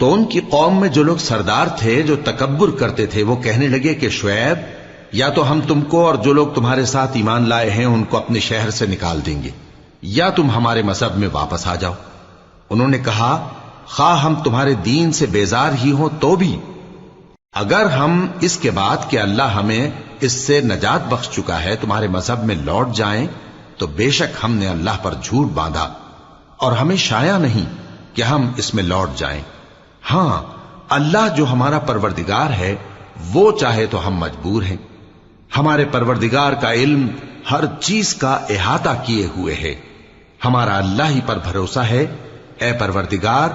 تو ان کی قوم میں جو لوگ سردار تھے جو تکبر کرتے تھے وہ کہنے لگے کہ شعیب یا تو ہم تم کو اور جو لوگ تمہارے ساتھ ایمان لائے ہیں ان کو اپنے شہر سے نکال دیں گے یا تم ہمارے مذہب میں واپس آ جاؤ۔ انہوں نے کہا خواہ ہم تمہارے دین سے بیزار ہی ہوں تو بھی اگر ہم اس کے بعد کہ اللہ ہمیں اس سے نجات بخش چکا ہے تمہارے مذہب میں لوٹ جائیں تو بے شک ہم نے اللہ پر جھوٹ باندھا اور ہمیں شایع نہیں کہ ہم اس میں لوٹ جائیں۔ ہاں اللہ جو ہمارا پروردگار ہے وہ چاہے تو ہم مجبور ہیں، ہمارے پروردگار کا علم ہر چیز کا احاطہ کیے ہوئے ہے، ہمارا اللہ ہی پر بھروسہ ہے۔ اے پروردگار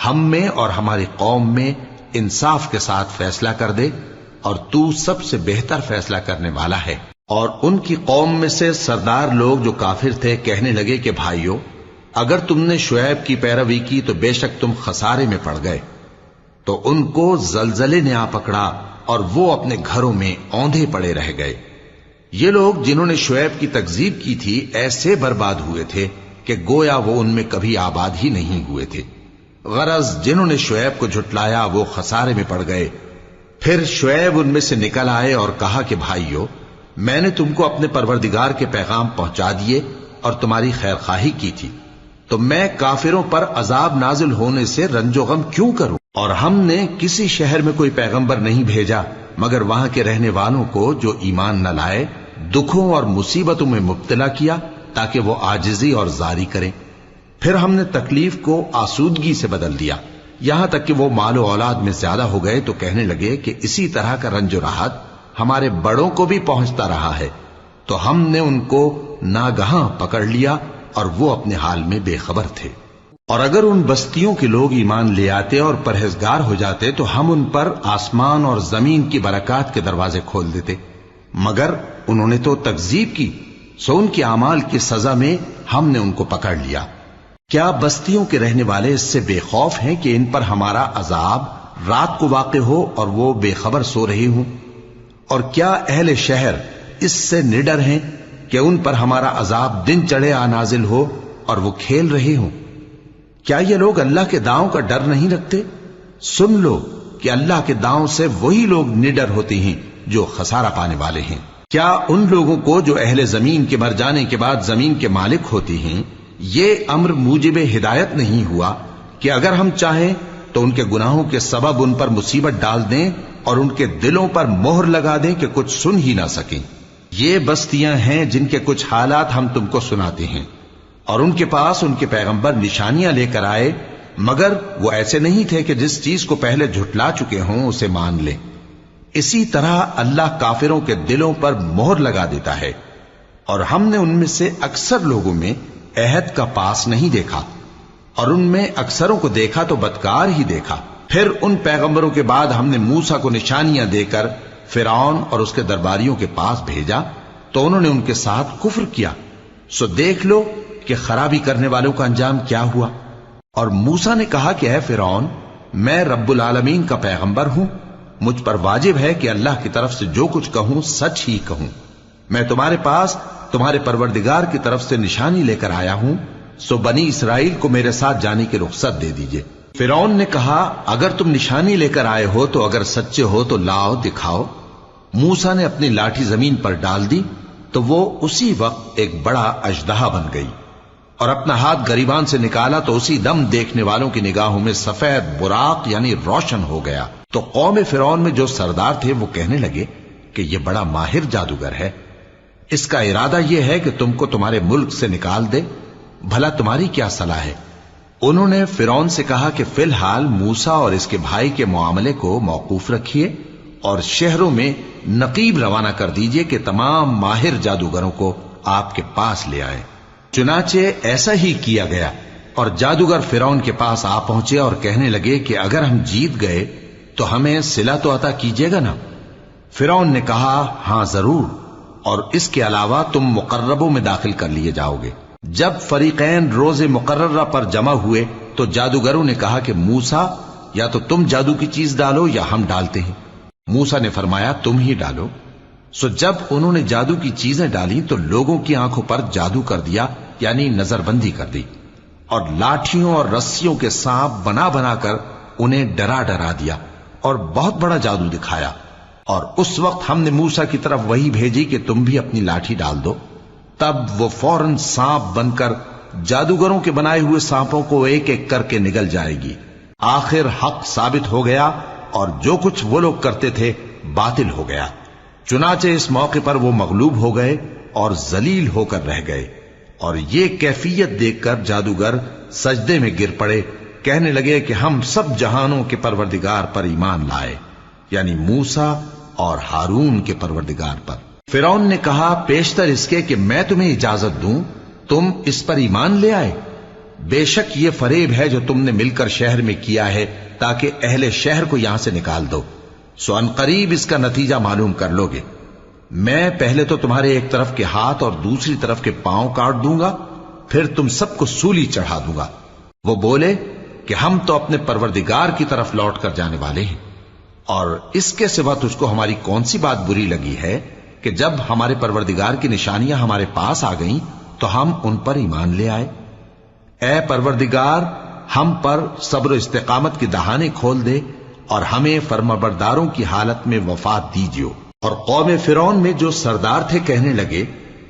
ہم میں اور ہماری قوم میں انصاف کے ساتھ فیصلہ کر دے اور تو سب سے بہتر فیصلہ کرنے والا ہے۔ اور ان کی قوم میں سے سردار لوگ جو کافر تھے کہنے لگے کہ بھائیو اگر تم نے شعیب کی پیروی کی تو بے شک تم خسارے میں پڑ گئے۔ تو ان کو زلزلے نے آ پکڑا اور وہ اپنے گھروں میں اوندھے پڑے رہ گئے۔ یہ لوگ جنہوں نے شعیب کی تکذیب کی تھی ایسے برباد ہوئے تھے کہ گویا وہ ان میں کبھی آباد ہی نہیں ہوئے تھے۔ غرض جنہوں نے شعیب کو جھٹلایا وہ خسارے میں پڑ گئے۔ پھر شعیب ان میں سے نکل آئے اور کہا کہ بھائیو میں نے تم کو اپنے پروردگار کے پیغام پہنچا دیے اور تمہاری خیر خواہی کی تھی، تو میں کافروں پر عذاب نازل ہونے سے رنج و غم کیوں کروں؟ اور ہم نے کسی شہر میں کوئی پیغمبر نہیں بھیجا مگر وہاں کے رہنے والوں کو جو ایمان نہ لائے دکھوں اور مصیبتوں میں مبتلا کیا تاکہ وہ عاجزی اور زاری کریں۔ پھر ہم نے تکلیف کو آسودگی سے بدل دیا یہاں تک کہ وہ مال و اولاد میں زیادہ ہو گئے تو کہنے لگے کہ اسی طرح کا رنج و راحت ہمارے بڑوں کو بھی پہنچتا رہا ہے، تو ہم نے ان کو ناگہاں پکڑ لیا اور وہ اپنے حال میں بے خبر تھے۔ اور اگر ان بستیوں کے لوگ ایمان لے آتے اور پرہیزگار ہو جاتے تو ہم ان پر آسمان اور زمین کی برکات کے دروازے کھول دیتے، مگر انہوں نے تو تکذیب کی، سو ان کے اعمال کی سزا میں ہم نے ان کو پکڑ لیا۔ کیا بستیوں کے رہنے والے اس سے بے خوف ہیں کہ ان پر ہمارا عذاب رات کو واقع ہو اور وہ بے خبر سو رہے ہوں؟ اور کیا اہل شہر اس سے نڈر ہیں کہ ان پر ہمارا عذاب دن چڑھے آ نازل ہو اور وہ کھیل رہے ہوں؟ کیا یہ لوگ اللہ کے داؤں کا ڈر نہیں رکھتے؟ سن لو کہ اللہ کے داؤں سے وہی لوگ نڈر ہوتے ہیں جو خسارہ پانے والے ہیں۔ کیا ان لوگوں کو جو اہل زمین کے مر جانے کے بعد زمین کے مالک ہوتے ہیں یہ امر موجب ہدایت نہیں ہوا کہ اگر ہم چاہیں تو ان کے گناہوں کے سبب ان پر مصیبت ڈال دیں اور ان کے دلوں پر مہر لگا دیں کہ کچھ سن ہی نہ سکیں؟ یہ بستیاں ہیں جن کے کچھ حالات ہم تم کو سناتے ہیں، اور ان کے پاس ان کے پیغمبر نشانیاں لے کر آئے مگر وہ ایسے نہیں تھے کہ جس چیز کو پہلے جھٹلا چکے ہوں اسے مان لیں۔ اسی طرح اللہ کافروں کے دلوں پر مہر لگا دیتا ہے، اور ہم نے ان میں سے اکثر لوگوں میں عہد کا پاس نہیں دیکھا اور ان میں اکثروں کو دیکھا تو بدکار ہی دیکھا۔ پھر ان پیغمبروں کے بعد ہم نے موسیٰ کو نشانیاں دے کر فرعون اور اس کے درباریوں کے پاس بھیجا تو انہوں نے ان کے ساتھ کفر کیا، سو دیکھ لو کہ خرابی کرنے والوں کا انجام کیا ہوا۔ اور موسیٰ نے کہا کہ اے فرعون میں رب العالمین کا پیغمبر ہوں، مجھ پر واجب ہے کہ اللہ کی طرف سے جو کچھ کہوں سچ ہی کہوں، میں تمہارے پاس تمہارے پروردگار کی طرف سے نشانی لے کر آیا ہوں، سو بنی اسرائیل کو میرے ساتھ جانے کی رخصت دے دیجئے۔ فرعون نے کہا اگر تم نشانی لے کر آئے ہو تو اگر سچے ہو تو لاؤ دکھاؤ۔ موسیٰ نے اپنی لاٹھی زمین پر ڈال دی تو وہ اسی وقت ایک بڑا اژدہا بن گئی، اور اپنا ہاتھ گریبان سے نکالا تو اسی دم دیکھنے والوں کی نگاہوں میں سفید براق یعنی روشن ہو گیا۔ تو قوم فرعون میں جو سردار تھے وہ کہنے لگے کہ یہ بڑا ماہر جادوگر ہے، اس کا ارادہ یہ ہے کہ تم کو تمہارے ملک سے نکال دے، بھلا تمہاری کیا صلاح ہے؟ انہوں نے فرعون سے کہا کہ فی الحال موسیٰ اور اس کے بھائی کے معاملے کو موقوف رکھیے اور شہروں میں نقیب روانہ کر دیجئے کہ تمام ماہر جادوگروں کو آپ کے پاس لے آئیں۔ چنانچہ ایسا ہی کیا گیا، اور جادوگر فرعون کے پاس آ پہنچے اور کہنے لگے کہ اگر ہم جیت گئے تو ہمیں صلہ تو عطا کیجیے گا نا؟ فرعون نے کہا ہاں ضرور، اور اس کے علاوہ تم مقربوں میں داخل کر لیے جاؤ گے۔ جب فریقین روز مقررہ پر جمع ہوئے تو جادوگروں نے کہا کہ موسیٰ یا تو تم جادو کی چیز ڈالو یا ہم ڈالتے ہیں۔ موسیٰ نے فرمایا تم ہی ڈالو۔ سو جب انہوں نے جادو کی چیزیں ڈالی تو لوگوں کی آنکھوں پر جادو کر دیا، یعنی نظر بندی کر دی، اور لاٹھیوں اور رسیوں کے سانپ بنا بنا کر انہیں ڈرا ڈرا دیا اور بہت بڑا جادو دکھایا، اور اس وقت ہم نے موسیٰ کی طرف وحی بھیجی کہ تم بھی اپنی لاٹھی ڈال دو، تب وہ فوراً سانپ بن کر جادوگروں کے بنائے ہوئے سانپوں کو ایک ایک کر کے نگل جائے گی۔ آخر حق ثابت ہو گیا اور جو کچھ وہ لوگ کرتے تھے باطل ہو گیا۔ چنانچہ اس موقع پر وہ مغلوب ہو گئے اور ذلیل ہو کر رہ گئے، اور یہ کیفیت دیکھ کر جادوگر سجدے میں گر پڑے، کہنے لگے کہ ہم سب جہانوں کے پروردگار پر ایمان لائے، یعنی موسیٰ اور ہارون کے پروردگار پر۔ فرعون نے کہا پیشتر اس کے کہ میں تمہیں اجازت دوں تم اس پر ایمان لے آئے، بے شک یہ فریب ہے جو تم نے مل کر شہر میں کیا ہے تاکہ اہل شہر کو یہاں سے نکال دو، سو ان قریب اس کا نتیجہ معلوم کر لو گے۔ میں پہلے تو تمہارے ایک طرف کے ہاتھ اور دوسری طرف کے پاؤں کاٹ دوں گا، پھر تم سب کو سولی چڑھا دوں گا۔ وہ بولے کہ ہم تو اپنے پروردگار کی طرف لوٹ کر جانے والے ہیں، اور اس کے سوا تجھ کو ہماری کون سی بات بری لگی ہے کہ جب ہمارے پروردگار کی نشانیاں ہمارے پاس آ گئیں تو ہم ان پر ایمان لے آئے۔ اے پروردگار، ہم پر صبر و استقامت کی دہانے کھول دے اور ہمیں فرمانبرداروں کی حالت میں وفات دیجیو۔ اور قوم فرعون میں جو سردار تھے کہنے لگے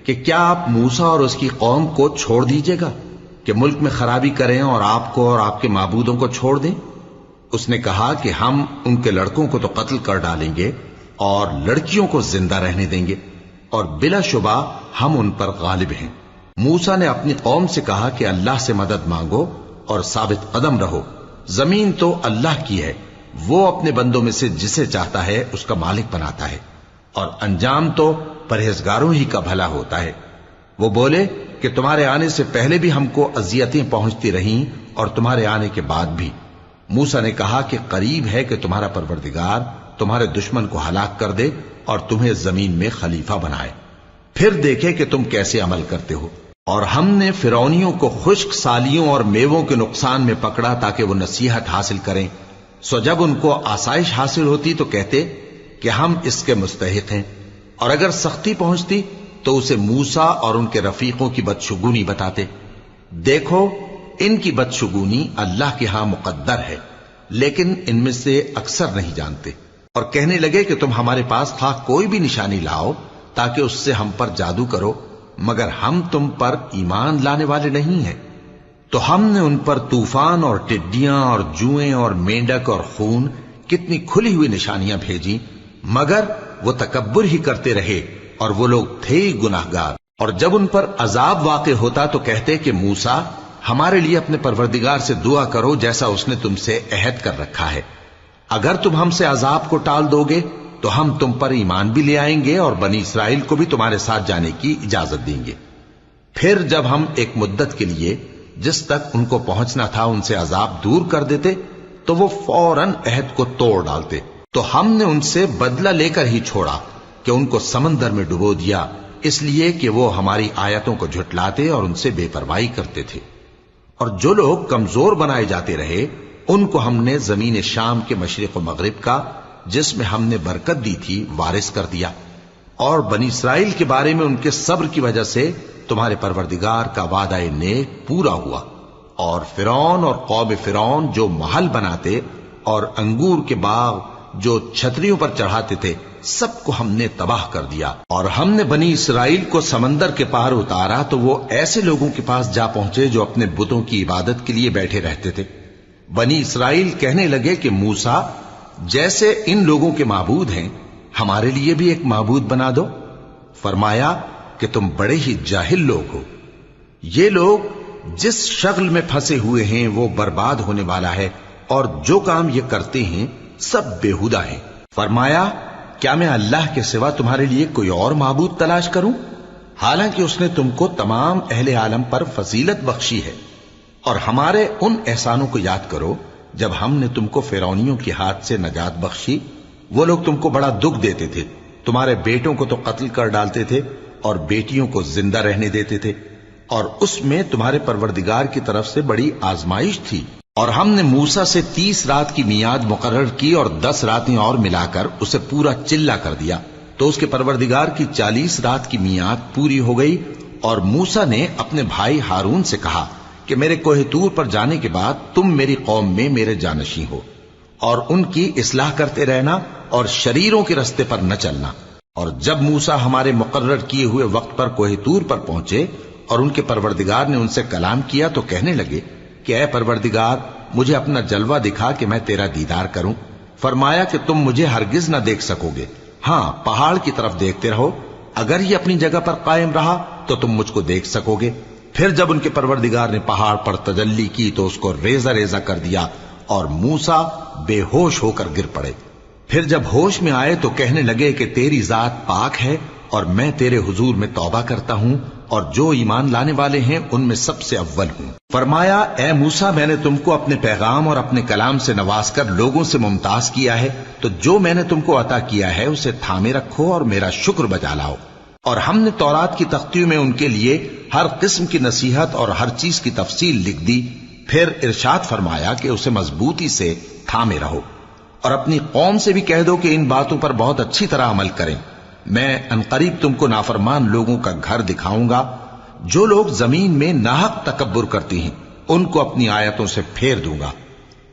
کہ کیا آپ موسیٰ اور اس کی قوم کو چھوڑ دیجیے گا کہ ملک میں خرابی کریں اور آپ کو اور آپ کے معبودوں کو چھوڑ دیں؟ اس نے کہا کہ ہم ان کے لڑکوں کو تو قتل کر ڈالیں گے اور لڑکیوں کو زندہ رہنے دیں گے، اور بلا شبہ ہم ان پر غالب ہیں۔ موسیٰ نے اپنی قوم سے کہا کہ اللہ سے مدد مانگو اور ثابت قدم رہو، زمین تو اللہ کی ہے، وہ اپنے بندوں میں سے جسے چاہتا ہے اس کا مالک بناتا ہے، اور انجام تو پرہیزگاروں ہی کا بھلا ہوتا ہے۔ وہ بولے کہ تمہارے آنے سے پہلے بھی ہم کو اذیتیں پہنچتی رہیں اور تمہارے آنے کے بعد بھی۔ موسیٰ نے کہا کہ قریب ہے کہ تمہارا پروردگار تمہارے دشمن کو ہلاک کر دے اور تمہیں زمین میں خلیفہ بنائے، پھر دیکھے کہ تم کیسے عمل کرتے ہو۔ اور ہم نے فرعونیوں کو خشک سالیوں اور میووں کے نقصان میں پکڑا تاکہ وہ نصیحت حاصل کریں، سو جب ان کو آسائش حاصل ہوتی تو کہتے کہ ہم اس کے مستحق ہیں، اور اگر سختی پہنچتی تو اسے موسیٰ اور ان کے رفیقوں کی بدشگونی بتاتے۔ دیکھو ان کی بدشگونی اللہ کے ہاں مقدر ہے، لیکن ان میں سے اکثر نہیں جانتے۔ اور کہنے لگے کہ تم ہمارے پاس خواہ کوئی بھی نشانی لاؤ تاکہ اس سے ہم پر جادو کرو، مگر ہم تم پر ایمان لانے والے نہیں ہیں۔ تو ہم نے ان پر طوفان اور ٹڈیاں اور جوئیں اور مینڈک اور خون کتنی کھلی ہوئی نشانیاں بھیجی، مگر وہ تکبر ہی کرتے رہے اور وہ لوگ تھے ہی گناہگار۔ اور جب ان پر عذاب واقع ہوتا تو کہتے کہ موسیٰ ہمارے لیے اپنے پروردگار سے دعا کرو جیسا اس نے تم سے عہد کر رکھا ہے، اگر تم ہم سے عذاب کو ٹال دو گے تو ہم تم پر ایمان بھی لے آئیں گے اور بنی اسرائیل کو بھی تمہارے ساتھ جانے کی اجازت دیں گے۔ پھر جب ہم ایک مدت کے لیے جس تک ان کو پہنچنا تھا ان سے عذاب دور کر دیتے تو وہ فوراً عہد کو توڑ ڈالتے، تو ہم نے ان سے بدلہ لے کر ہی چھوڑا کہ ان کو سمندر میں ڈبو دیا، اس لیے کہ وہ ہماری آیتوں کو جھٹلاتے اور ان سے بے پرواہی کرتے تھے۔ اور جو لوگ کمزور بنائے جاتے رہے ان کو ہم نے زمین شام کے مشرق و مغرب کا جس میں ہم نے برکت دی تھی وارث کر دیا، اور بنی اسرائیل کے بارے میں ان کے صبر کی وجہ سے تمہارے پروردگار کا وعدہ نیک پورا ہوا۔ اور فرعون اور قوم فرعون جو محل بناتے اور انگور کے باغ جو چھتریوں پر چڑھاتے تھے سب کو ہم نے تباہ کر دیا۔ اور ہم نے بنی اسرائیل کو سمندر کے پار اتارا تو وہ ایسے لوگوں کے پاس جا پہنچے جو اپنے بتوں کی عبادت کے لیے بیٹھے رہتے تھے۔ بنی اسرائیل کہنے لگے کہ موسیٰ جیسے ان لوگوں کے معبود ہیں ہمارے لیے بھی ایک معبود بنا دو۔ فرمایا کہ تم بڑے ہی جاہل لوگ ہو، یہ لوگ جس شغل میں پھنسے ہوئے ہیں وہ برباد ہونے والا ہے، اور جو کام یہ کرتے ہیں سب بےہودہ ہیں۔ فرمایا کیا میں اللہ کے سوا تمہارے لیے کوئی اور معبود تلاش کروں، حالانکہ اس نے تم کو تمام اہل عالم پر فضیلت بخشی ہے۔ اور ہمارے ان احسانوں کو یاد کرو جب ہم نے تم کو فرعونیوں کے ہاتھ سے نجات بخشی، وہ لوگ تم کو بڑا دکھ دیتے تھے، تمہارے بیٹوں کو تو قتل کر ڈالتے تھے اور بیٹیوں کو زندہ رہنے دیتے تھے، اور اس میں تمہارے پروردگار کی طرف سے بڑی آزمائش تھی۔ اور ہم نے موسیٰ سے 30 رات کی میعاد مقرر کی اور 10 راتیں اور ملا کر اسے پورا چلا کر دیا، تو اس کے پروردگار کی 40 رات کی میعاد پوری ہو گئی۔ اور موسیٰ نے اپنے بھائی ہارون سے کہا کہ میرے کوہ طور پر جانے کے بعد تم میری قوم میں میرے جانشین ہو، اور ان کی اصلاح کرتے رہنا اور شریروں کے رستے پر نہ چلنا۔ اور جب موسیٰ ہمارے مقرر کیے ہوئے وقت پر کوہ طور پر پہنچے اور ان کے پروردگار نے ان سے کلام کیا تو کہنے لگے کہ اے پروردگار مجھے اپنا جلوہ دکھا کہ میں تیرا دیدار کروں۔ فرمایا کہ تم مجھے ہرگز نہ دیکھ سکو گے، ہاں پہاڑ کی طرف دیکھتے رہو، اگر یہ اپنی جگہ پر قائم رہا تو تم مجھ کو دیکھ سکو گے۔ پھر جب ان کے پروردگار نے پہاڑ پر تجلی کی تو اس کو ریزہ ریزہ کر دیا اور موسیٰ بے ہوش ہو کر گر پڑے۔ پھر جب ہوش میں آئے تو کہنے لگے کہ تیری ذات پاک ہے اور میں تیرے حضور میں توبہ کرتا ہوں اور جو ایمان لانے والے ہیں ان میں سب سے اول ہوں۔ فرمایا اے موسیٰ میں نے تم کو اپنے پیغام اور اپنے کلام سے نواز کر لوگوں سے ممتاز کیا ہے، تو جو میں نے تم کو عطا کیا ہے اسے تھامے رکھو اور میرا شکر بجا لاؤ۔ اور ہم نے تورات کی تختیوں میں ان کے لیے ہر قسم کی نصیحت اور ہر چیز کی تفصیل لکھ دی۔ پھر ارشاد فرمایا کہ اسے مضبوطی سے تھامے رہو اور اپنی قوم سے بھی کہہ دو کہ ان باتوں پر بہت اچھی طرح عمل کریں۔ میں انقریب تم کو نافرمان لوگوں کا گھر دکھاؤں گا۔ جو لوگ زمین میں ناحق تکبر کرتی ہیں ان کو اپنی آیتوں سے پھیر دوں گا۔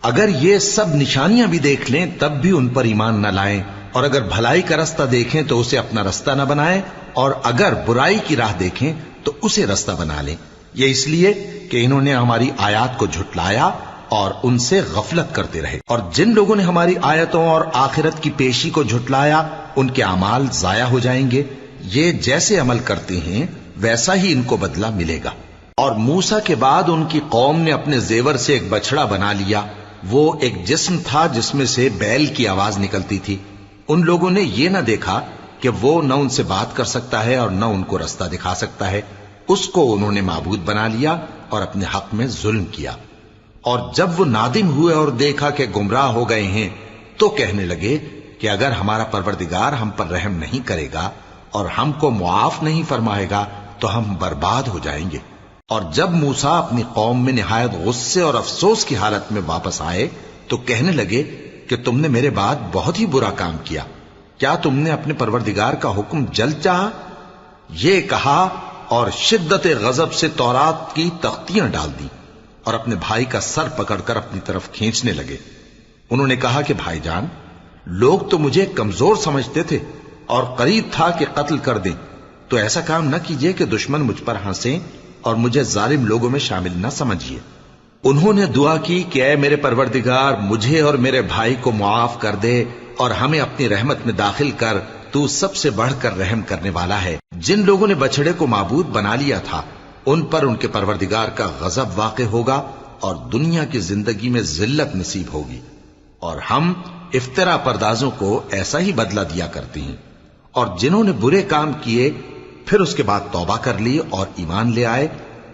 اگر یہ سب نشانیاں بھی دیکھ لیں تب بھی ان پر ایمان نہ لائیں، اور اگر بھلائی کا رستہ دیکھیں تو اسے اپنا رستہ نہ بنائیں، اور اگر برائی کی راہ دیکھیں تو اسے رستہ بنا لیں۔ یہ اس لیے کہ انہوں نے ہماری آیات کو جھٹلایا اور ان سے غفلت کرتے رہے۔ اور جن لوگوں نے ہماری آیتوں اور آخرت کی پیشی کو جھٹلایا ان کے اعمال ضائع ہو جائیں گے۔ یہ جیسے عمل کرتے ہیں ویسا ہی ان کو بدلہ ملے گا۔ اور موسیٰ کے بعد ان کی قوم نے اپنے زیور سے ایک بچڑا بنا لیا، وہ ایک جسم تھا جس میں سے بیل کی آواز نکلتی تھی۔ ان لوگوں نے یہ نہ دیکھا کہ وہ نہ ان سے بات کر سکتا ہے اور نہ ان کو رستہ دکھا سکتا ہے، اس کو انہوں نے معبود بنا لیا اور اپنے حق میں ظلم کیا۔ اور جب وہ نادم ہوئے اور دیکھا کہ گمراہ ہو گئے ہیں تو کہنے لگے کہ اگر ہمارا پروردگار ہم پر رحم نہیں کرے گا اور ہم کو معاف نہیں فرمائے گا تو ہم برباد ہو جائیں گے۔ اور جب موسیٰ اپنی قوم میں نہایت غصے اور افسوس کی حالت میں واپس آئے تو کہنے لگے کہ تم نے میرے بعد بہت ہی برا کام کیا، کیا تم نے اپنے پروردگار کا حکم جلد چاہا؟ یہ کہا اور شدت غضب سے تورات کی تختیاں ڈال دی اور اپنے بھائی کا سر پکڑ کر اپنی طرف کھینچنے لگے۔ انہوں نے کہا کہ بھائی جان، لوگ تو مجھے کمزور سمجھتے تھے اور قریب تھا کہ قتل کر دیں، تو ایسا کام نہ کیجیے کہ دشمن مجھ پر ہنسیں اور مجھے ظالم لوگوں میں شامل نہ سمجھیے۔ انہوں نے دعا کی کہ اے میرے پروردگار مجھے اور میرے بھائی کو معاف کر دے اور ہمیں اپنی رحمت میں داخل کر، تو سب سے بڑھ کر رحم کرنے والا ہے۔ جن لوگوں نے بچڑے کو معبود بنا لیا تھا ان پر ان کے پروردگار کا غضب واقع ہوگا اور دنیا کی زندگی میں ذلت نصیب ہوگی، اور ہم افترا پردازوں کو ایسا ہی بدلہ دیا کرتے ہیں۔ اور جنہوں نے برے کام کیے پھر اس کے بعد توبہ کر لی اور ایمان لے آئے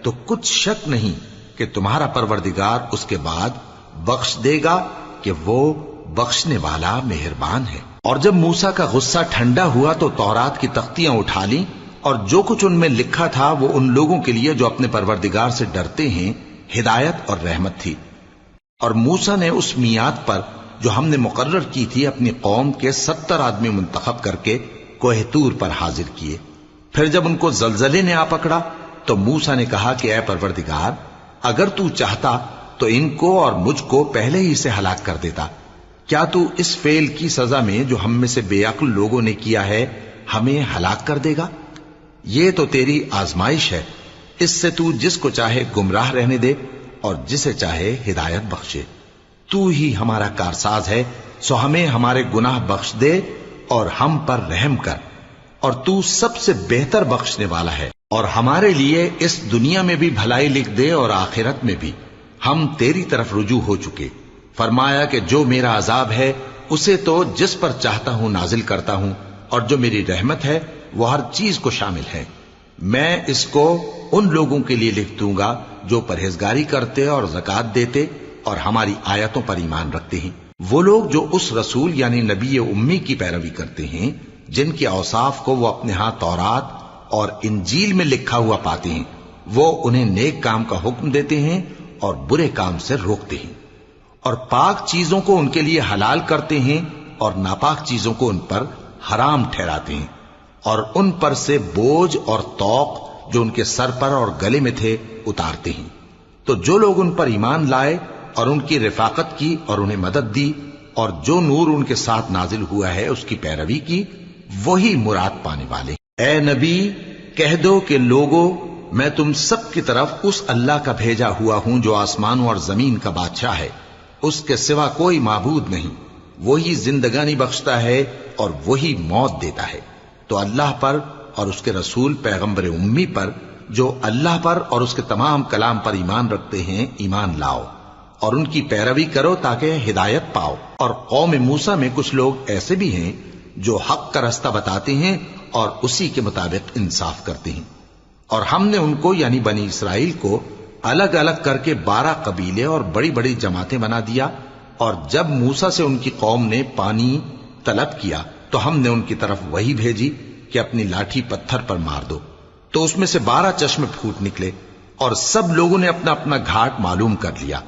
تو کچھ شک نہیں کہ تمہارا پروردگار اس کے بعد بخش دے گا کہ وہ بخشنے والا مہربان ہے۔ اور جب موسیٰ کا غصہ ٹھنڈا ہوا تو تورات کی تختیاں اٹھا لیں، اور جو کچھ ان میں لکھا تھا وہ ان لوگوں کے لیے جو اپنے پروردگار سے ڈرتے ہیں ہدایت اور رحمت تھی۔ اور موسیٰ نے اس میعاد پر جو ہم نے مقرر کی تھی اپنی قوم کے 70 آدمی منتخب کر کے کوہ طور پر حاضر کیے۔ پھر جب ان کو زلزلے نے آ پکڑا تو موسیٰ نے کہا کہ اے پروردگار اگر تو چاہتا تو ان کو اور مجھ کو پہلے ہی سے ہلاک کر دیتا، کیا تو اس فعل کی سزا میں جو ہم میں سے بے عقل لوگوں نے کیا ہے ہمیں ہلاک کر دے گا؟ یہ تو تیری آزمائش ہے، اس سے تو جس کو چاہے گمراہ رہنے دے اور جسے چاہے ہدایت بخشے۔ تو ہی ہمارا کارساز ہے، سو ہمیں ہمارے گناہ بخش دے اور ہم پر رحم کر، اور تو سب سے بہتر بخشنے والا ہے، اور ہمارے لیے اس دنیا میں بھی بھلائی لکھ دے اور آخرت میں بھی، ہم تیری طرف رجوع ہو چکے۔ فرمایا کہ جو میرا عذاب ہے اسے تو جس پر چاہتا ہوں نازل کرتا ہوں، اور جو میری رحمت ہے وہ ہر چیز کو شامل ہے۔ میں اس کو ان لوگوں کے لیے لکھ دوں گا جو پرہیزگاری کرتے اور زکوٰۃ دیتے اور ہماری آیتوں پر ایمان رکھتے ہیں، وہ لوگ جو اس رسول یعنی نبی امی کی پیروی کرتے ہیں جن کے اوصاف کو وہ اپنے ہاں تورات اور انجیل میں لکھا ہوا پاتے ہیں، وہ انہیں نیک کام کا حکم دیتے ہیں اور برے کام سے روکتے ہیں، اور پاک چیزوں کو ان کے لیے حلال کرتے ہیں اور ناپاک چیزوں کو ان پر حرام ٹھہراتے ہیں، اور ان پر سے بوجھ اور طوق جو ان کے سر پر اور گلے میں تھے اتارتے ہیں۔ تو جو لوگ ان پر ایمان لائے اور ان کی رفاقت کی اور انہیں مدد دی اور جو نور ان کے ساتھ نازل ہوا ہے اس کی پیروی کی، وہی مراد پانے والے۔ اے نبی کہہ دو کہ لوگو میں تم سب کی طرف اس اللہ کا بھیجا ہوا ہوں جو آسمانوں اور زمین کا بادشاہ ہے، اس کے سوا کوئی معبود نہیں، وہی زندگانی بخشتا ہے اور وہی موت دیتا ہے۔ تو اللہ پر اور اس کے رسول پیغمبر امی پر جو اللہ پر اور اس کے تمام کلام پر ایمان رکھتے ہیں ایمان لاؤ اور ان کی پیروی کرو تاکہ ہدایت پاؤ۔ اور قوم موسیٰ میں کچھ لوگ ایسے بھی ہیں جو حق کا راستہ بتاتے ہیں اور اسی کے مطابق انصاف کرتے ہیں، اور ہم نے ان کو یعنی بنی اسرائیل کو الگ الگ کر کے 12 قبیلے اور بڑی بڑی جماعتیں بنا دیا، اور جب موسیٰ سے ان کی قوم نے پانی طلب کیا تو ہم نے ان کی طرف وہی بھیجی کہ اپنی لاٹھی پتھر پر مار دو، تو اس میں سے 12 چشمے پھوٹ نکلے، اور سب لوگوں نے اپنا اپنا گھاٹ معلوم کر لیا،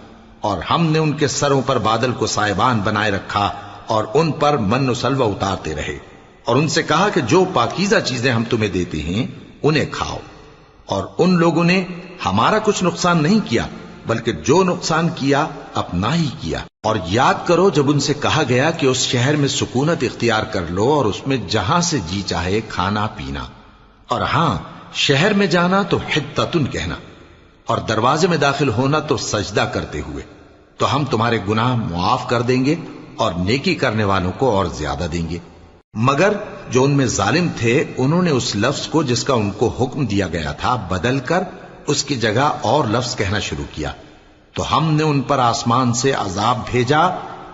اور ہم نے ان کے سروں پر بادل کو سائبان بنائے رکھا اور ان پر من و سلوہ اتارتے رہے، اور ان سے کہا کہ جو پاکیزہ چیزیں ہم تمہیں دیتے ہیں انہیں کھاؤ، اور ان لوگوں نے ہمارا کچھ نقصان نہیں کیا بلکہ جو نقصان کیا اپنا ہی کیا۔ اور یاد کرو جب ان سے کہا گیا کہ اس شہر میں سکونت اختیار کر لو اور اس میں جہاں سے جی چاہے کھانا پینا، اور ہاں شہر میں جانا تو حتتن کہنا، اور دروازے میں داخل ہونا تو سجدہ کرتے ہوئے، تو ہم تمہارے گناہ معاف کر دیں گے اور نیکی کرنے والوں کو اور زیادہ دیں گے۔ مگر جو ان میں ظالم تھے انہوں نے اس لفظ کو جس کا ان کو حکم دیا گیا تھا بدل کر اس کی جگہ اور لفظ کہنا شروع کیا، تو ہم نے ان پر آسمان سے عذاب بھیجا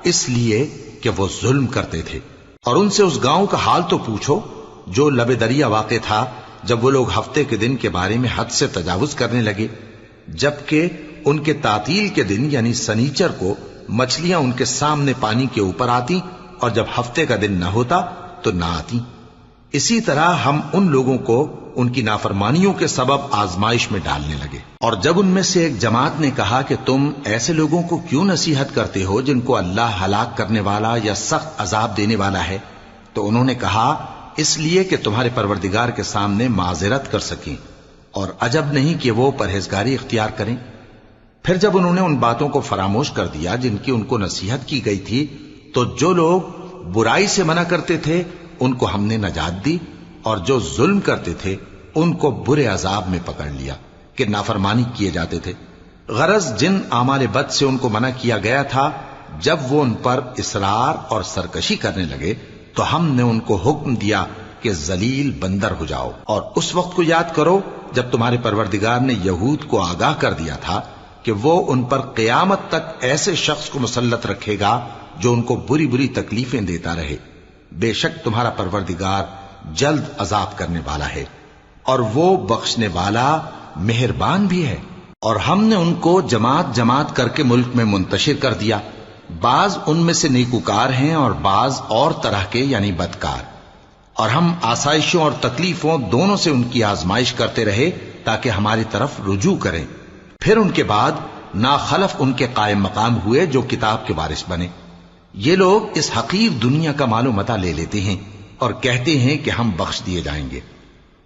اس لیے کہ وہ ظلم کرتے تھے۔ اور ان سے اس گاؤں کا حال تو پوچھو جو لب دریا واقع تھا، جب وہ لوگ ہفتے کے دن کے بارے میں حد سے تجاوز کرنے لگے، جبکہ ان کے تعطیل کے دن یعنی سنیچر کو مچھلیاں ان کے سامنے پانی کے اوپر آتی، اور جب ہفتے کا دن نہ ہوتا تو نہ آتی۔ اسی طرح ہم ان لوگوں کو ان کی نافرمانیوں کے سبب آزمائش میں ڈالنے لگے۔ اور جب ان میں سے ایک جماعت نے کہا کہ تم ایسے لوگوں کو کیوں نصیحت کرتے ہو جن کو اللہ ہلاک کرنے والا یا سخت عذاب دینے والا ہے، تو انہوں نے کہا اس لیے کہ تمہارے پروردگار کے سامنے معذرت کر سکیں، اور عجب نہیں کہ وہ پرہیزگاری اختیار کریں۔ پھر جب انہوں نے ان باتوں کو فراموش کر دیا جن کی ان کو نصیحت کی گئی تھی، تو جو لوگ برائی سے منع کرتے تھے ان کو ہم نے نجات دی، اور جو ظلم کرتے تھے ان کو برے عذاب میں پکڑ لیا کہ نافرمانی کیے جاتے تھے۔ غرض جن اعمال بد سے ان کو منع کیا گیا تھا، جب وہ ان پر اصرار اور سرکشی کرنے لگے تو ہم نے ان کو حکم دیا کہ ذلیل بندر ہو جاؤ۔ اور اس وقت کو یاد کرو جب تمہارے پروردگار نے یہود کو آگاہ کر دیا تھا کہ وہ ان پر قیامت تک ایسے شخص کو مسلط رکھے گا جو ان کو بری بری تکلیفیں دیتا رہے۔ بے شک تمہارا پروردگار جلد عذاب کرنے والا ہے، اور وہ بخشنے والا مہربان بھی ہے۔ اور ہم نے ان کو جماعت جماعت کر کے ملک میں منتشر کر دیا، بعض ان میں سے نیکوکار ہیں اور بعض اور طرح کے یعنی بدکار، اور ہم آسائشوں اور تکلیفوں دونوں سے ان کی آزمائش کرتے رہے تاکہ ہماری طرف رجوع کریں۔ پھر ان کے بعد ناخلف ان کے قائم مقام ہوئے جو کتاب کے وارث بنے۔ یہ لوگ اس حقیر دنیا کا مال و متاع لے لیتے ہیں اور کہتے ہیں کہ ہم بخش دیے جائیں گے،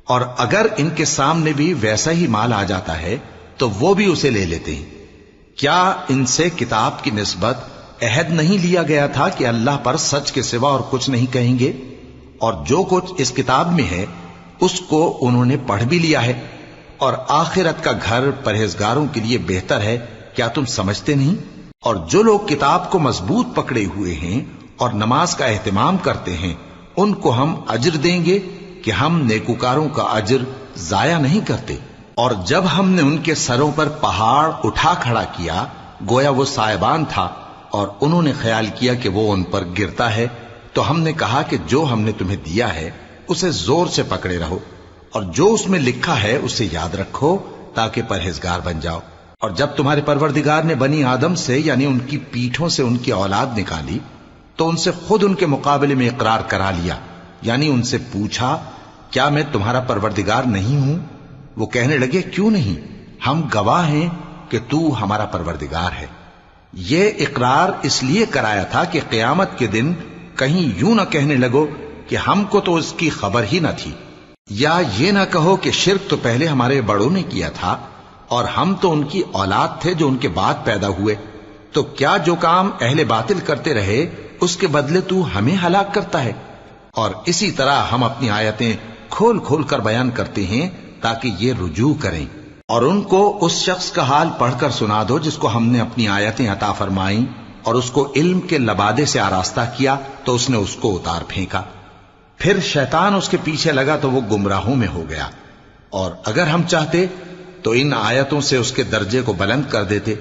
اور اگر ان کے سامنے بھی ویسا ہی مال آ جاتا ہے تو وہ بھی اسے لے لیتے ہیں۔ کیا ان سے کتاب کی نسبت عہد نہیں لیا گیا تھا کہ اللہ پر سچ کے سوا اور کچھ نہیں کہیں گے؟ اور جو کچھ اس کتاب میں ہے اس کو انہوں نے پڑھ بھی لیا ہے، اور آخرت کا گھر پرہیزگاروں کے لیے بہتر ہے، کیا تم سمجھتے نہیں؟ اور جو لوگ کتاب کو مضبوط پکڑے ہوئے ہیں اور نماز کا اہتمام کرتے ہیں ان کو ہم اجر دیں گے کہ ہم نیکوکاروں کا اجر ضائع نہیں کرتے۔ اور جب ہم نے ان کے سروں پر پہاڑ اٹھا کھڑا کیا گویا وہ سائبان تھا، اور انہوں نے خیال کیا کہ وہ ان پر گرتا ہے، تو ہم نے کہا کہ جو ہم نے تمہیں دیا ہے اسے زور سے پکڑے رہو، اور جو اس میں لکھا ہے اسے یاد رکھو تاکہ پرہیزگار بن جاؤ۔ اور جب تمہارے پروردگار نے بنی آدم سے یعنی ان کی پیٹھوں سے ان کی اولاد نکالی تو ان سے خود ان کے مقابلے میں اقرار کرا لیا، یعنی ان سے پوچھا کیا میں تمہارا پروردگار نہیں ہوں؟ وہ کہنے لگے کیوں نہیں، ہم گواہ ہیں کہ تو ہمارا پروردگار ہے۔ یہ اقرار اس لیے کرایا تھا کہ قیامت کے دن کہیں یوں نہ کہنے لگو کہ ہم کو تو اس کی خبر ہی نہ تھی، یا یہ نہ کہو کہ شرک تو پہلے ہمارے بڑوں نے کیا تھا اور ہم تو ان کی اولاد تھے جو ان کے بعد پیدا ہوئے۔ تو کیا جو کام اہل باطل کرتے رہے اس کے بدلے تو ہمیں ہلاک کرتا ہے؟ اور اسی طرح ہم اپنی آیتیں کھول کھول کر بیان کرتے ہیں تاکہ یہ رجوع کریں۔ اور ان کو اس شخص کا حال پڑھ کر سنا دو جس کو ہم نے اپنی آیتیں عطا فرمائیں اور اس کو علم کے لبادے سے آراستہ کیا تو اس نے اس کو اتار پھینکا، پھر شیطان اس کے پیچھے لگا تو وہ گمراہوں میں ہو گیا۔ اور اگر ہم چاہتے تو ان آیتوں سے اس کے درجے کو بلند کر دیتے،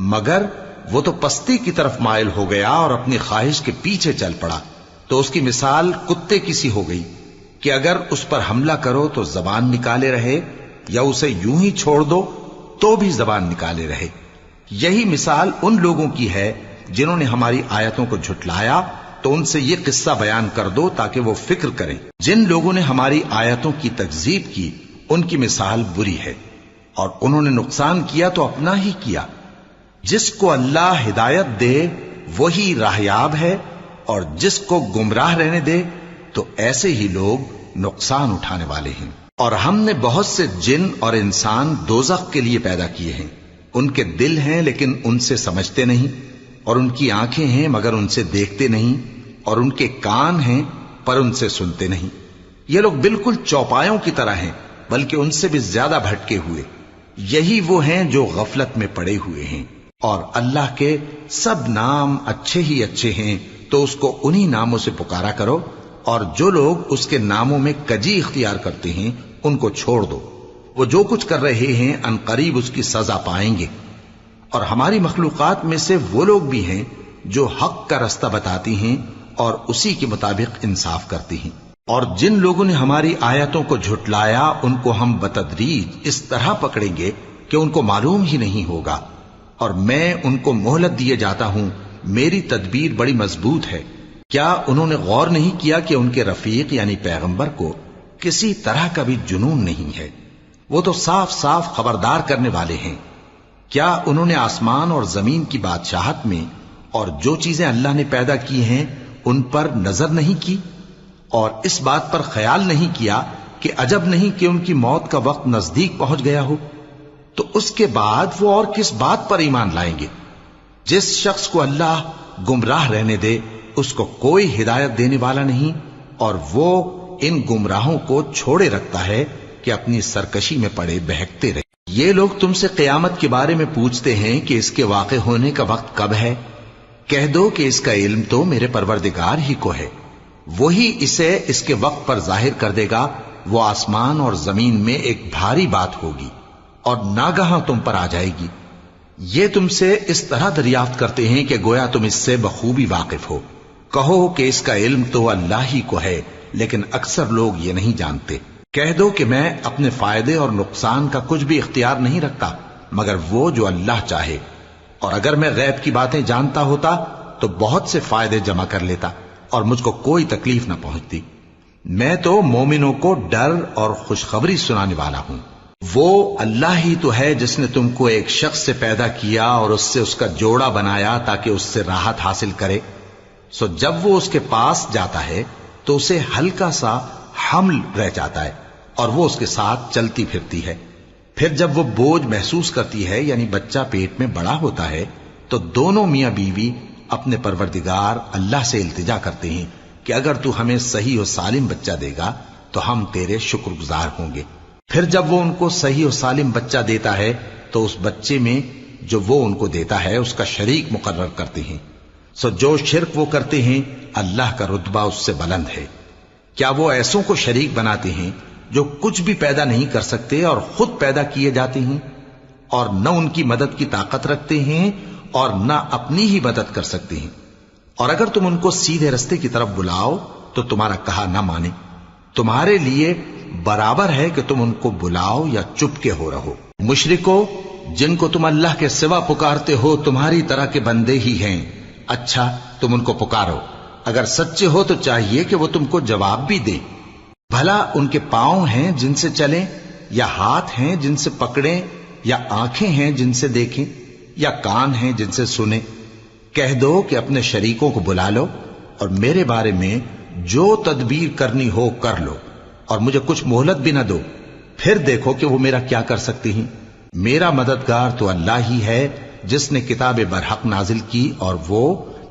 مگر وہ تو پستی کی طرف مائل ہو گیا اور اپنی خواہش کے پیچھے چل پڑا، تو اس کی مثال کتے کی سی ہو گئی کہ اگر اس پر حملہ کرو تو زبان نکالے رہے، یا اسے یوں ہی چھوڑ دو تو بھی زبان نکالے رہے۔ یہی مثال ان لوگوں کی ہے جنہوں نے ہماری آیتوں کو جھٹلایا، تو ان سے یہ قصہ بیان کر دو تاکہ وہ فکر کریں۔ جن لوگوں نے ہماری آیتوں کی تکذیب کی ان کی مثال بری ہے، اور انہوں نے نقصان کیا تو اپنا ہی کیا۔ جس کو اللہ ہدایت دے وہی راہیاب ہے، اور جس کو گمراہ رہنے دے تو ایسے ہی لوگ نقصان اٹھانے والے ہیں۔ اور ہم نے بہت سے جن اور انسان دوزخ کے لیے پیدا کیے ہیں، ان کے دل ہیں لیکن ان سے سمجھتے نہیں، اور ان کی آنکھیں ہیں مگر ان سے دیکھتے نہیں، اور ان کے کان ہیں پر ان سے سنتے نہیں۔ یہ لوگ بالکل چوپایوں کی طرح ہیں، بلکہ ان سے بھی زیادہ بھٹکے ہوئے۔ یہی وہ ہیں جو غفلت میں پڑے ہوئے ہیں۔ اور اللہ کے سب نام اچھے ہی اچھے ہیں، تو اس کو انہی ناموں سے پکارا کرو، اور جو لوگ اس کے ناموں میں کجی اختیار کرتے ہیں ان کو چھوڑ دو۔ وہ جو کچھ کر رہے ہیں ان قریب اس کی سزا پائیں گے۔ اور ہماری مخلوقات میں سے وہ لوگ بھی ہیں جو حق کا رستہ بتاتی ہیں اور اسی کے مطابق انصاف کرتی ہیں۔ اور جن لوگوں نے ہماری آیتوں کو جھٹلایا ان کو ہم بتدریج اس طرح پکڑیں گے کہ ان کو معلوم ہی نہیں ہوگا، اور میں ان کو مہلت دیے جاتا ہوں، میری تدبیر بڑی مضبوط ہے۔ کیا انہوں نے غور نہیں کیا کہ ان کے رفیق یعنی پیغمبر کو کسی طرح کا بھی جنون نہیں ہے؟ وہ تو صاف صاف خبردار کرنے والے ہیں۔ کیا انہوں نے آسمان اور زمین کی بادشاہت میں اور جو چیزیں اللہ نے پیدا کی ہیں ان پر نظر نہیں کی، اور اس بات پر خیال نہیں کیا کہ عجب نہیں کہ ان کی موت کا وقت نزدیک پہنچ گیا ہو؟ تو اس کے بعد وہ اور کس بات پر ایمان لائیں گے؟ جس شخص کو اللہ گمراہ رہنے دے اس کو کوئی ہدایت دینے والا نہیں، اور وہ ان گمراہوں کو چھوڑے رکھتا ہے کہ اپنی سرکشی میں پڑے بہکتے رہے۔ یہ لوگ تم سے قیامت کے بارے میں پوچھتے ہیں کہ اس کے واقع ہونے کا وقت کب ہے؟ کہہ دو کہ اس کا علم تو میرے پروردگار ہی کو ہے، وہی اسے اس کے وقت پر ظاہر کر دے گا۔ وہ آسمان اور زمین میں ایک بھاری بات ہوگی اور ناگہاں تم پر آ جائے گی۔ یہ تم سے اس طرح دریافت کرتے ہیں کہ گویا تم اس سے بخوبی واقف ہو۔ کہو کہ اس کا علم تو اللہ ہی کو ہے، لیکن اکثر لوگ یہ نہیں جانتے۔ کہہ دو کہ میں اپنے فائدے اور نقصان کا کچھ بھی اختیار نہیں رکھتا مگر وہ جو اللہ چاہے، اور اگر میں غیب کی باتیں جانتا ہوتا تو بہت سے فائدے جمع کر لیتا اور مجھ کو کوئی تکلیف نہ پہنچتی۔ میں تو مومنوں کو ڈر اور خوشخبری سنانے والا ہوں۔ وہ اللہ ہی تو ہے جس نے تم کو ایک شخص سے پیدا کیا اور اس سے اس کا جوڑا بنایا تاکہ اس سے راحت حاصل کرے۔ سو جب وہ اس کے پاس جاتا ہے تو اسے ہلکا سا حمل رہ جاتا ہے اور وہ اس کے ساتھ چلتی پھرتی ہے۔ پھر جب وہ بوجھ محسوس کرتی ہے یعنی بچہ پیٹ میں بڑا ہوتا ہے تو دونوں میاں بیوی اپنے پروردگار اللہ سے التجا کرتے ہیں کہ اگر تو ہمیں صحیح و سالم بچہ دے گا تو ہم تیرے شکر گزار ہوں گے۔ پھر جب وہ ان کو صحیح و سالم بچہ دیتا ہے تو اس بچے میں جو وہ ان کو دیتا ہے اس کا شریک مقرر کرتے ہیں۔ سو جو شرک وہ کرتے ہیں اللہ کا رتبہ اس سے بلند ہے۔ کیا وہ ایسوں کو شریک بناتے ہیں جو کچھ بھی پیدا نہیں کر سکتے اور خود پیدا کیے جاتے ہیں، اور نہ ان کی مدد کی طاقت رکھتے ہیں اور نہ اپنی ہی مدد کر سکتے ہیں؟ اور اگر تم ان کو سیدھے رستے کی طرف بلاؤ تو تمہارا کہا نہ مانے۔ تمہارے لیے برابر ہے کہ تم ان کو بلاؤ یا چپ کے ہو رہو۔ مشرکو، جن کو تم اللہ کے سوا پکارتے ہو تمہاری طرح کے بندے ہی ہیں، اچھا تم ان کو پکارو، اگر سچے ہو تو چاہیے کہ وہ تم کو جواب بھی دیں۔ بھلا ان کے پاؤں ہیں جن سے چلیں، یا ہاتھ ہیں جن سے پکڑیں، یا آنکھیں ہیں جن سے دیکھیں، یا کان ہیں جن سے سنیں؟ کہہ دو کہ اپنے شریکوں کو بلا لو اور میرے بارے میں جو تدبیر کرنی ہو کر لو، اور مجھے کچھ مہلت بھی نہ دو، پھر دیکھو کہ وہ میرا کیا کر سکتے ہیں۔ میرا مددگار تو اللہ ہی ہے جس نے کتاب برحق نازل کی اور وہ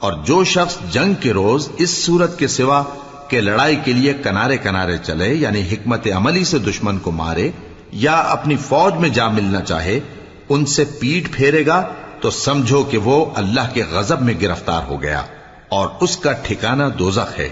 اور جو شخص جنگ کے روز اس صورت کے سوا کہ لڑائی کے لیے کنارے کنارے چلے، یعنی حکمت عملی سے دشمن کو مارے یا اپنی فوج میں جا ملنا چاہے، ان سے پیٹ پھیرے گا تو سمجھو کہ وہ اللہ کے غضب میں گرفتار ہو گیا، اور اس کا ٹھکانہ دوزخ ہے،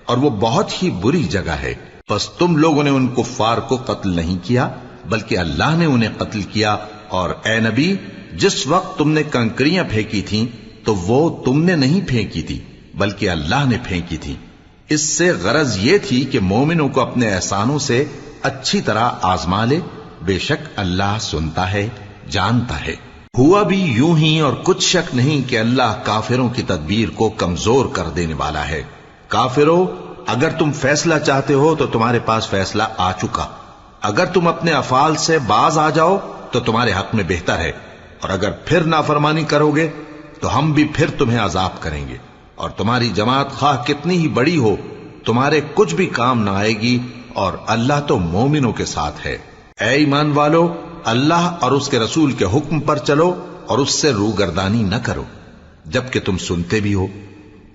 اور وہ بہت ہی بری جگہ ہے۔ پس تم لوگوں نے ان کفار کو قتل نہیں کیا بلکہ اللہ نے انہیں قتل کیا، اور اے نبی جس وقت تم نے کنکریاں پھینکی تھیں تو وہ تم نے نہیں پھینکی تھی بلکہ اللہ نے پھینکی تھی۔ اس سے غرض یہ تھی کہ مومنوں کو اپنے احسانوں سے اچھی طرح آزما لے، بے شک اللہ سنتا ہے، جانتا ہے۔ ہوا بھی یوں ہی، اور کچھ شک نہیں کہ اللہ کافروں کی تدبیر کو کمزور کر دینے والا ہے۔ کافروں، اگر تم فیصلہ چاہتے ہو تو تمہارے پاس فیصلہ آ چکا، اگر تم اپنے افعال سے باز آ جاؤ تو تمہارے حق میں بہتر ہے، اور اگر پھر نافرمانی کرو گے تو ہم بھی پھر تمہیں عذاب کریں گے، اور تمہاری جماعت خواہ کتنی ہی بڑی ہو تمہارے کچھ بھی کام نہ آئے گی، اور اللہ تو مومنوں کے ساتھ ہے۔ اے ایمان والو، اللہ اور اس کے رسول کے حکم پر چلو اور اس سے روگردانی نہ کرو جبکہ تم سنتے بھی ہو،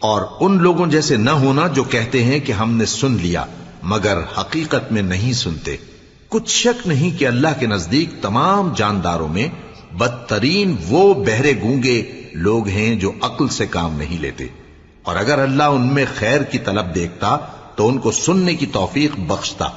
اور ان لوگوں جیسے نہ ہونا جو کہتے ہیں کہ ہم نے سن لیا مگر حقیقت میں نہیں سنتے۔ کچھ شک نہیں کہ اللہ کے نزدیک تمام جانداروں میں بدترین وہ بہرے گونگے لوگ ہیں جو عقل سے کام نہیں لیتے، اور اگر اللہ ان میں خیر کی طلب دیکھتا تو ان کو سننے کی توفیق بخشتا،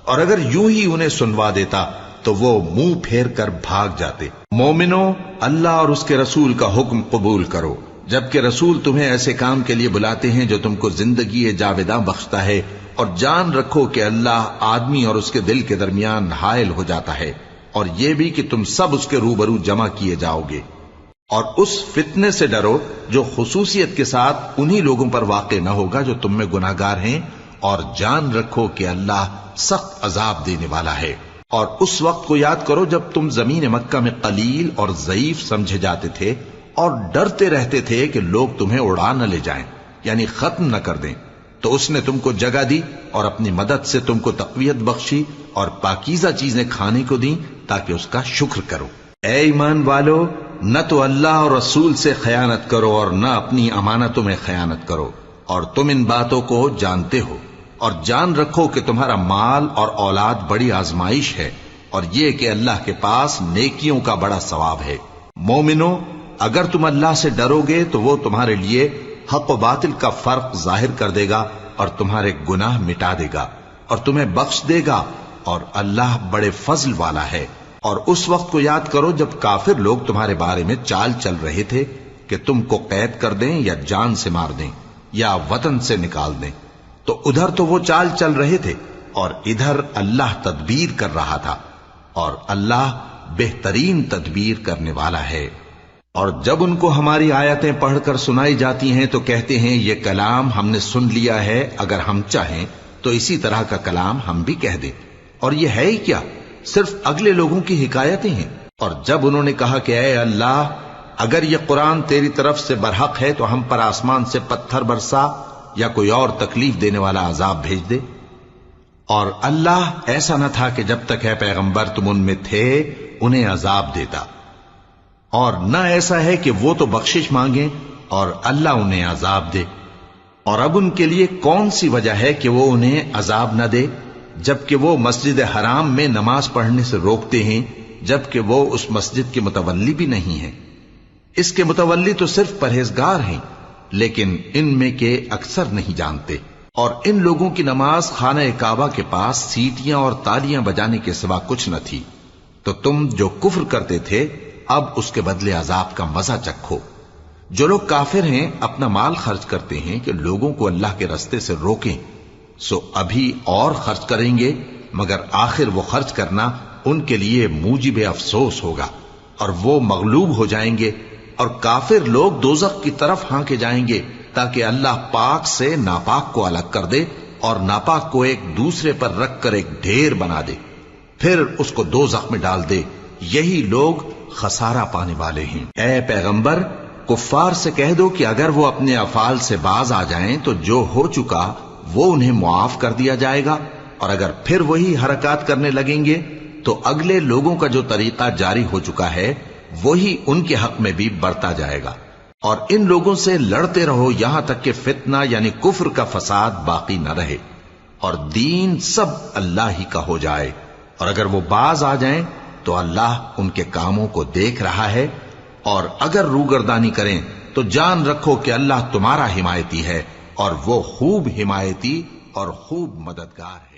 اور اگر یوں ہی انہیں سنوا دیتا تو وہ منہ پھیر کر بھاگ جاتے۔ مومنوں، اللہ اور اس کے رسول کا حکم قبول کرو جبکہ رسول تمہیں ایسے کام کے لیے بلاتے ہیں جو تم کو زندگی جاوداں بخشتا ہے، اور جان رکھو کہ اللہ آدمی اور اس کے دل کے درمیان حائل ہو جاتا ہے، اور یہ بھی کہ تم سب اس کے روبرو جمع کیے جاؤ گے۔ اور اس فتنے سے ڈرو جو خصوصیت کے ساتھ انہی لوگوں پر واقع نہ ہوگا جو تم میں گناہگار ہیں، اور جان رکھو کہ اللہ سخت عذاب دینے والا ہے۔ اور اس وقت کو یاد کرو جب تم زمین مکہ میں قلیل اور ضعیف سمجھے جاتے تھے اور ڈرتے رہتے تھے کہ لوگ تمہیں اڑا نہ لے جائیں، یعنی ختم نہ کر دیں، تو اس نے تم کو جگہ دی اور اپنی مدد سے تم کو تقویت بخشی اور پاکیزہ چیزیں کھانے کو دیں تاکہ اس کا شکر کرو۔ اے ایمان والو، نہ تو اللہ اور رسول سے خیانت کرو اور نہ اپنی امانتوں میں خیانت کرو، اور تم ان باتوں کو جانتے ہو، اور جان رکھو کہ تمہارا مال اور اولاد بڑی آزمائش ہے، اور یہ کہ اللہ کے پاس نیکیوں کا بڑا ثواب ہے۔ مومنو، اگر تم اللہ سے ڈرو گے تو وہ تمہارے لیے حق و باطل کا فرق ظاہر کر دے گا اور تمہارے گناہ مٹا دے گا اور تمہیں بخش دے گا، اور اللہ بڑے فضل والا ہے۔ اور اس وقت کو یاد کرو جب کافر لوگ تمہارے بارے میں چال چل رہے تھے کہ تم کو قید کر دیں یا جان سے مار دیں یا وطن سے نکال دیں، تو ادھر تو وہ چال چل رہے تھے اور ادھر اللہ تدبیر کر رہا تھا، اور اللہ بہترین تدبیر کرنے والا ہے۔ اور جب ان کو ہماری آیتیں پڑھ کر سنائی جاتی ہیں تو کہتے ہیں یہ کلام ہم نے سن لیا ہے، اگر ہم چاہیں تو اسی طرح کا کلام ہم بھی کہہ دیں، اور یہ ہے ہی کیا، صرف اگلے لوگوں کی حکایتیں ہیں۔ اور جب انہوں نے کہا کہ اے اللہ، اگر یہ قرآن تیری طرف سے برحق ہے تو ہم پر آسمان سے پتھر برسا یا کوئی اور تکلیف دینے والا عذاب بھیج دے، اور اللہ ایسا نہ تھا کہ جب تک ہے پیغمبر تم ان میں تھے انہیں عذاب دیتا، اور نہ ایسا ہے کہ وہ تو بخشش مانگیں اور اللہ انہیں عذاب دے۔ اور اب ان کے لیے کون سی وجہ ہے کہ وہ انہیں عذاب نہ دے، جبکہ وہ مسجد حرام میں نماز پڑھنے سے روکتے ہیں، جبکہ وہ اس مسجد کے متولی بھی نہیں ہیں۔ اس کے متولی تو صرف پرہیزگار ہیں، لیکن ان میں کے اکثر نہیں جانتے۔ اور ان لوگوں کی نماز خانہ کعبہ کے پاس سیٹیاں اور تالیاں بجانے کے سوا کچھ نہ تھی، تو تم جو کفر کرتے تھے اب اس کے بدلے عذاب کا مزہ چکھو۔ جو لوگ کافر ہیں اپنا مال خرچ کرتے ہیں کہ لوگوں کو اللہ کے رستے سے روکیں، سو ابھی اور خرچ کریں گے، مگر آخر وہ خرچ کرنا ان کے لیے موجب افسوس ہوگا، اور وہ مغلوب ہو جائیں گے، اور کافر لوگ دوزخ کی طرف ہانکے جائیں گے تاکہ اللہ پاک سے ناپاک کو الگ کر دے اور ناپاک کو ایک دوسرے پر رکھ کر ایک ڈھیر بنا دے، پھر اس کو دوزخ میں ڈال دے۔ یہی لوگ خسارہ پانے والے ہیں۔ اے پیغمبر، کفار سے کہہ دو کہ اگر وہ اپنے افعال سے باز آ جائیں تو جو ہو چکا وہ انہیں معاف کر دیا جائے گا، اور اگر پھر وہی حرکات کرنے لگیں گے تو اگلے لوگوں کا جو طریقہ جاری ہو چکا ہے وہی ان کے حق میں بھی برتا جائے گا۔ اور ان لوگوں سے لڑتے رہو یہاں تک کہ فتنہ یعنی کفر کا فساد باقی نہ رہے اور دین سب اللہ ہی کا ہو جائے. اور اگر وہ باز آ جائیں تو اللہ ان کے کاموں کو دیکھ رہا ہے، اور اگر روگردانی کریں تو جان رکھو کہ اللہ تمہارا حمایتی ہے اور وہ خوب حمایتی اور خوب مددگار ہے.